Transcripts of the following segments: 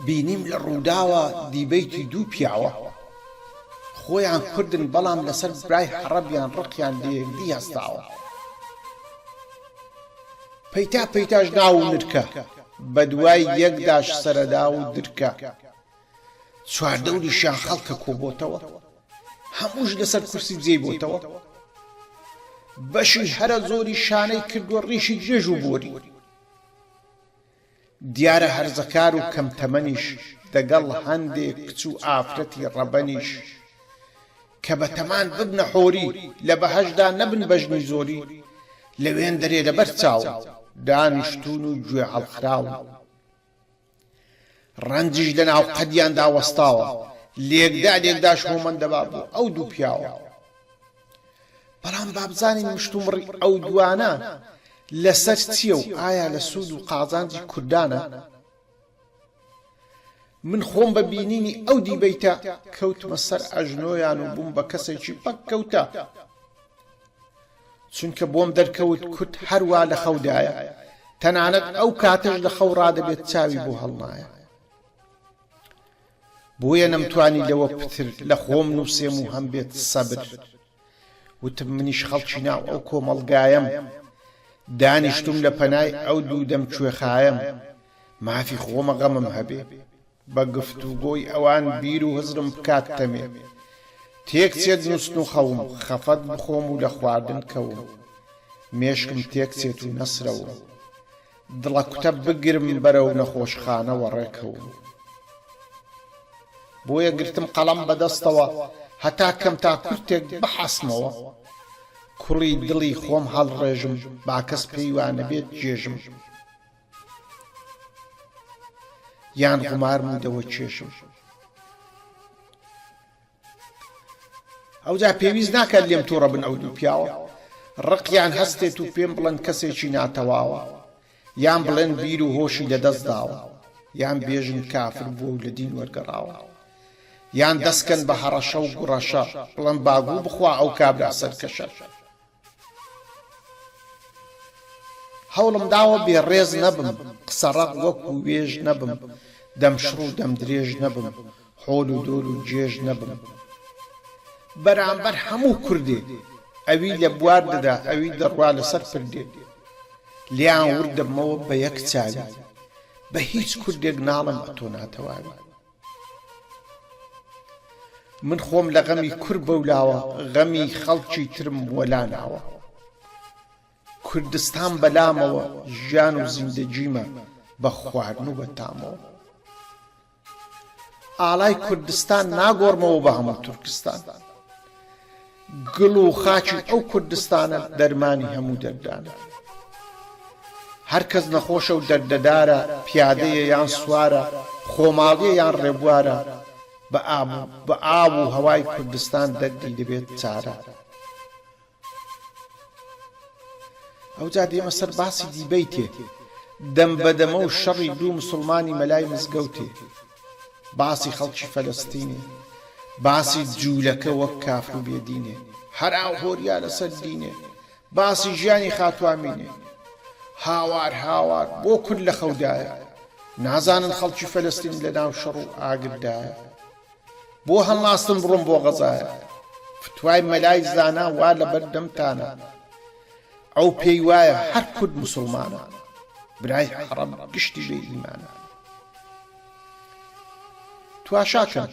بینیم لە ڕووداوە دیبەیتی دوو پیاوە خۆیان کوردن بەڵام لەسەر برای حەڕەبیان ڕقیان لە یەکدی هەستاوە پەیتا پەیتاش ناو و نرکە بە دوای یەکداش سەرەدا و درکە چواردەوریشیان خەڵکە کۆبۆتەوە هەمووش لەسەر کورسی جێی بۆتەوە بەشی هەرە زۆری شانەی کردووە ڕیشی درێژ و بۆری دیارە هەرزەکار و کەمتەمەنیش دەگەڵ هەندێک کچ و ئافرەتی ڕەبەنیش کە بە تەمان ببنە حۆری لە بەهەشدا نەبن بەژنی زۆری لەوێن دەرێ لەبەر چاو دانیشتون و گوێ هەڵخراون ڕەنجیش لەناو قەدیاندا وەستاوە لێکدا لێکداش هۆمەن دەبا بوو ئەو دوو پیاوە بەڵام بابزانین مشتومڕی ئەو دوانە لەسەر چییە و ئایا لە سوود و قازانجی کوردانە من خۆم بە بینینی ئەو دیبەیتە کەوتمە سەر ئەژنۆیان و بووم بە کەسێکی پەک کەوتە چونکە بۆم دەرکەوت کورد هەروە لە خەودایە تەنانەت ئەو کاتەش لە خەو ڕادەبێت چاوی بۆ هەڵنایە بۆیە نەمتوانی لەوە پتر لە خۆم نووسێم و هەم بێت سەبر وتم منیش خەڵکی ناو ئەو کۆمەڵگایەم دانیشتم لە پەنای ئەو دوو دەم کوێخایەم مافی خۆمە غەمم هەبێ بە گفتوگۆی ئەوان بیر و هزرم بکات تەمێ تێک چێت نووسن و خەوم خەفەت بخۆم و لە خواردن کەوم مێشکم تێک چێت و نەسرەوم دڵە کوتە بگرم بەرەو نەخۆشخانەوە ڕێکەوم بۆیە گرتم قەڵەم بەدەستەوە هەتا کەم تا کورتێک بحەسمەوە کوڕی دڵی خۆم هەڵڕێژم با کەس پێی وانە بێت جێژم یان غومارم دەوە چێشم ئەوجا پێویست ناکات لێم تووڕە بن ئەو دوو پیاوە ڕقیان هەستێت و پێم بڵێن کەسێکی ناتەواوە یان بڵێن بیر و هۆشی لەدەست داوە یان بێژن کافر بووە و لە دین وەرگەڕاوە یان دەستکەن بە هەڕەشە و گوڕەشە بڵێن باگوو بخوا ئەو کابرا سەرکەشە هەوڵم داوە بێڕێز نەبم قسەڕەق وەکو وێژ نەبم دەمشڕ و دەمدرێژ نەبم حۆل و دۆل و جێژ نەبم بەرامبەر هەموو کوردێ ئەوی لە بوار دەدا ئەوی دەڕوا لەسەر پردێ لیان وردەمەوە بە یەک چاوی بە هیچ کوردێک ناڵم ئەتۆ ناتەواوی من خۆم لە غەمی کورد بەولاوە غەمی خەڵکی ترم وەلاناوە کوردستان بەلامەوە ژیان و زیندەگیمە بە خواردن و بە تامەوە ئاڵای کوردستان ناگۆڕمەوە بە هەموو تورکستان گڵ و خاچی ئەو کوردستانە دەرمانی هەموو دەردانە هەر کەس نەخۆشە و دەردەدارە پیادەیە یان سوارە خۆماڵیە یان ڕێبوارە بە ئاو و هەوای کوردستان دەردی دەبێت چارە ئەوجا دێمە سەر باسی دیبەیتێ دەم بەدەمە و شەڕی دوو مسڵمانی مەلای مزگەوتێ باسی خەڵکی فەلەستینێ باسی جوولەکە وەک کافر و بێدینێ هەر ئاوهۆریا لەسەر دینێ باسی ژیانی خاتوامینێ هاوار هاوار بۆ کورد لە خەودایە نازانن خەڵکی فەلەستین لە ناو شەڕ و ئاگردایە بۆ هەڵناستن بڕۆم بۆ غەزایە فتوای مەلای زانا وا لەبەر دەمتانە ئەو پێی وایە هەر کورد موسڵمانە برای حەڕەم گشتی بێ ئیمانە تواشاکەن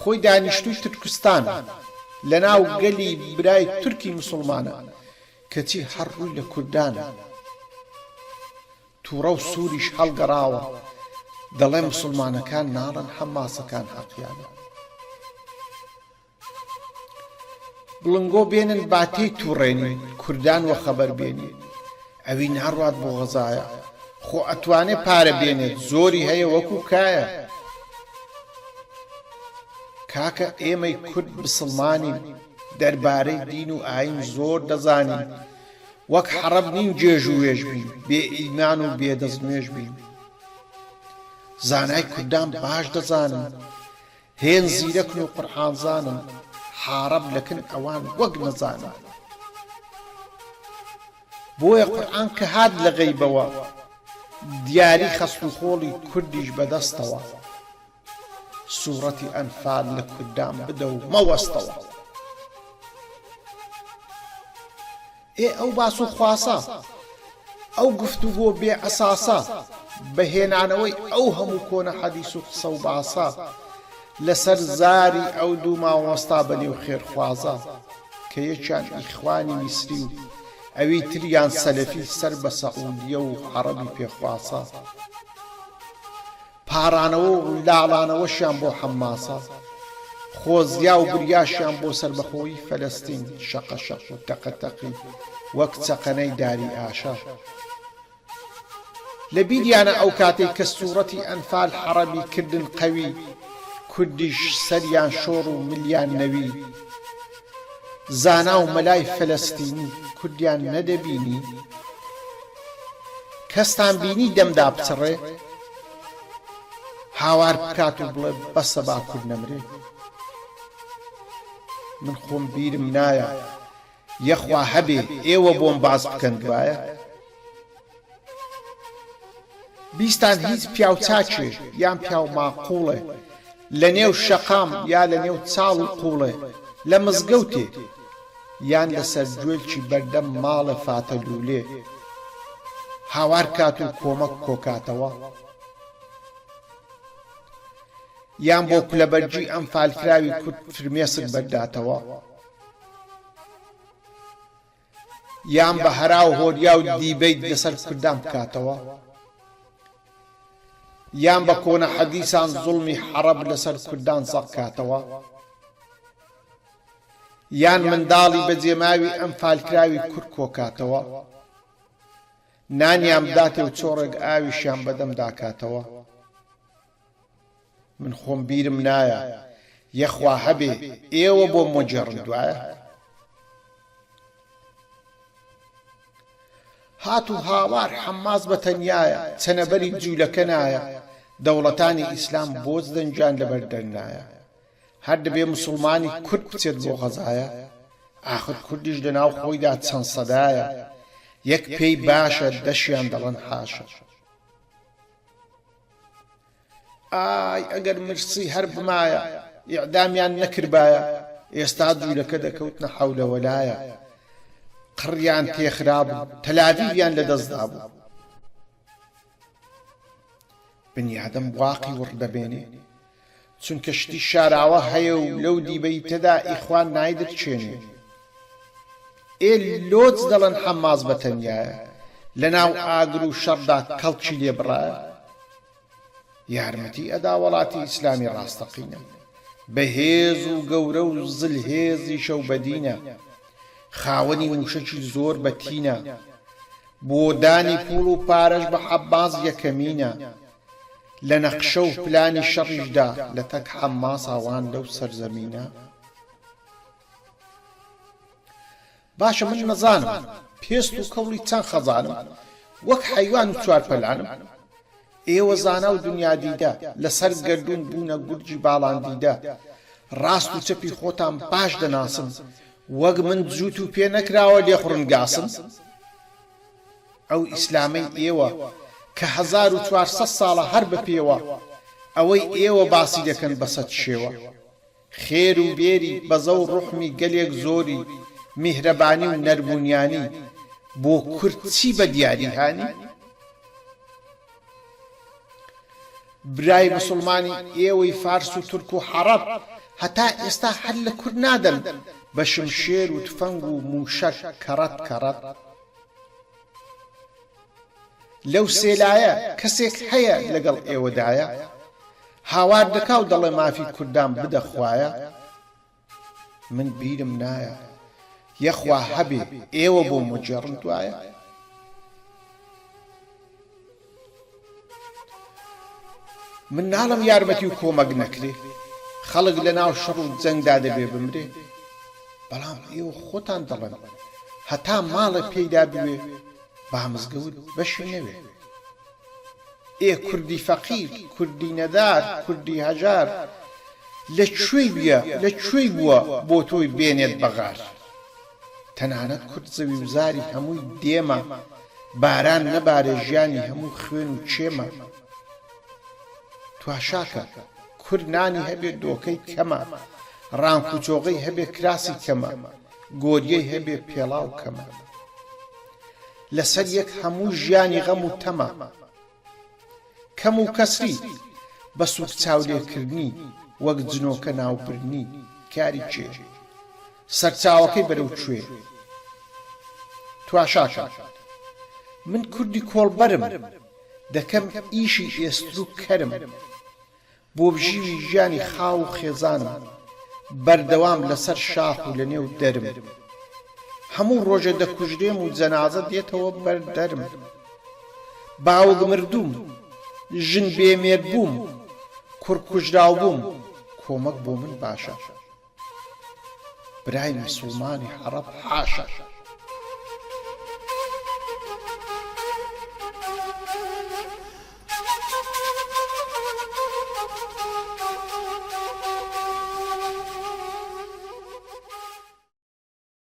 خۆی دانیشتووی تورکستانە لە ناو گەلی برای تورکی موسڵمانە کەچی هەر ڕووی لە کوردانە تووڕە و سووریش هەڵگەڕاوە دەڵێ موسڵمانەکان ناڵن حەماسەکان حەقیانە بڵنگۆ بێنن باتەی تووڕێنی کوردان وە خەبەر بێنی ئەوی ناڕوات بۆ غەزایە خۆ ئەتوانێ پارە بێنێت زۆری هەیە وەکو کایە کاکە ئێمەی کورد بسڵمانین دەربارەی دین و ئاین زۆر دەزانین وەک حەڕەب نین جێژ و وێژ بین بێ ئیمان و بێدەستنوێژ بین زانای کوردان باش دەزانن هێن زیرەکن و قورئانزانن حارەب لەکن ئەوان وەک نەزانن بۆیە قورئان کە هات لە غەیبەوە دیاری خەست و خۆڵی کوردیش بەدەستەوە سوورەتی ئەنفال لە کوردان بدە و مەوەستەوە ئەو باس و خواسە ئەو گفتوگۆ بێ ئەساسە بەهێنانەوەی ئەو هەموو کۆنە حەدیث و قسە و باسە لەسەر زاری ئەو دوو مامۆستا بەنێو خێرخوازە کە یەکیان ئیخوانی میسری و ئەوی تریان سەلەفی سەر بە سەعودیە و عەرەبی پێخواسە پارانەوە و لاڵانەوەشیان بۆ حەماسە خۆزیا و بریاشیان بۆ سەربەخۆیی فەلەستین شەقەشەق و تەقەتەقی وەک چەقەنەی داری ئاشە لە بیریانە ئەو کاتێک کە سوورەتی ئەنفال حەرەبی کردن قەوی کوردیش سەریان شۆڕ و ملیان نەوی زانا و مەلای فەلەستینی کوردیان نەدەبینی کەستان بینی دەمدا بچڕێ هاوار بکات و بڵێ بەسە با کورد نەمرێ من خۆم بیرم نایە یەخوا هەبێ ئێوە بۆم باز بکەن دوایە بیستان هیچ پیاو چاچێ یان پیاو ماقوڵێ لە نێو شەقام یا لە نێو چاڵ و قوڵێ لە مزگەوتێ یان لەسەر گوێلکی بەردەم ماڵە فاتە لولێ هاوار کات و کۆمەک کۆکاتەوە یان بۆ پلەبەرجی ئەم فالکراوی کورد فرمێسک بەرداتەوە یان بە هەرا و هۆریا و دیبەیت لەسەر کوردان بکاتەوە یان بە کۆنە حەدیسان زوڵمی حەرەب لەسەر کوردان زەقکاتەوە یان منداڵی بەجێماوی ئەم فالکراوی کورد کۆکاتەوە نانیان بداتێ و چۆڕێک ئاویشیان بەدەم داکاتەوە من خۆم بیرم نایە یەخوا هەبێ ئێوە بۆ مۆجێڕن دوایە هات و هاوار حەماس بەتەنیایە چەنەبەری جوولەکە نایە دەوڵەتانی ئیسلام بۆز دەنجان لەبەر دەرنایە هەر دەبێ موسڵمانی کورد بچێت بۆ غەزایە ئاخر کوردیش لەناو خۆیدا چەند سەدایە یەک پێی باشە دەشیان دەڵێن حاشە ئای ئەگەر مرسی هەر بمایە ئیعدامیان نەکردبایە ئێستا جوولەکە دەکەوتنە حەولە وەلایە قڕیان تێخرابوو تەلاویڤیان لەدەستدا بوو بنیادەم واقی وڕدەبێنێ چونکە شتی شاراوە هەیە و لەو دیبەی تێدا ئیخوان نایدرچێنێ لۆچ دەڵێن حەماس بەتەنیایە لەناو ئاگر و شەڕدا کەڵکی لێبڕایە یارمەتی ئەدا وڵاتی ئیسلامی ڕاستەقینە بەهێز و گەورە و زلهێزی شەو بەدینە خاوەنی موشەکی زۆر بەتینە بۆ دانی پوڵ و پارەش بە حەباز یەکەمینە لە نەقشە و پلانی شەڕیشدا لە تەک حەماس ئاوان لەو سەرزەمینە باشە من نەزانم پێست و کەوڵی چەند خەزانم وەک حەیوان و چوارپەلانم ئێوە زانا و دنیا دیدە لەسەر گەردوون بوونە گورجی باڵان دیدە ڕاست و چەپی خۆتان باش دەناسم وەک من جووت و پێ نەکراوە لێخڕنگاسم ئەو ئیسلامەی ئێوە کە 1400 ساڵە هەر بەپێوە ئەوەی ئێوە باسی دەکەن بەسەد شێوە خێر و بێری بەزە و ڕوحمی گەلێک زۆری میهرەبانی و نەربوونیانی بۆ کورد چی بە دیاری هانی برای مسلمانی ئێوەی فارس و تورک و حەرەب هەتا ئێستا هەر لە کورد نادەن بە شمشێر و تفەنگ و موشەک کەڕەت کەڕەت لەو سێلایە کەسێک هەیە لەگەڵ ئێوەدایە هاوار دەکا و دەڵێ مافی کوردان بدە خوایە من بیرم نایە یەخوا هەبێ ئێوە بۆ مجێڕن دوایە من ناڵم یارمەتی و کۆمەک نەکرێ خەڵک لە ناو شەڕ و جەنگدا دەبێ بمرێ بەڵام ئێوە خۆتان دەڵێن هەتا ماڵە پێیدا بوێ بامزگەوت بەشی نەوێ کوردی فەقیر کوردی نەدار کوردی هەژار لەکوێی بووە لەکوێی بووە بۆ تۆی بێنێت بەغار تەنانەت کورد زەوی وزاری هەمووی دێمە باران نەبارێ ژیانی هەموو خوێن و چێمە تواشاکە کورد نانی هەبێ دۆکەی کەمە ڕانکوچۆغەی هەبێ کراسی کەمە گۆریەی هەبێ پێڵاو کەمە لەسەر یەک هەموو ژیانی غەم و تەمە کەم و کەسری بە سووک چاولێکردنی وەک جنۆکە ناوبردنی کاری چێ سەرچاوەکەی بەرەو کوێ تواشاکە من کوردی کۆڵبەرم دەکەم ئیشی ئێستر و کەرم بۆ بژیوی ژیانی خاو و خێزانم بەردەوام لەسەر شاخ و لە نێو دەرم هەموو ڕۆژە دەکوژرێم و جەنازە دێتەوە بەردەرم باوک مردووم ژن بێمێر بووم کوڕ کوژراو بووم کۆمەک بۆ من باشە برای موسڵمانی عەرەب حاشا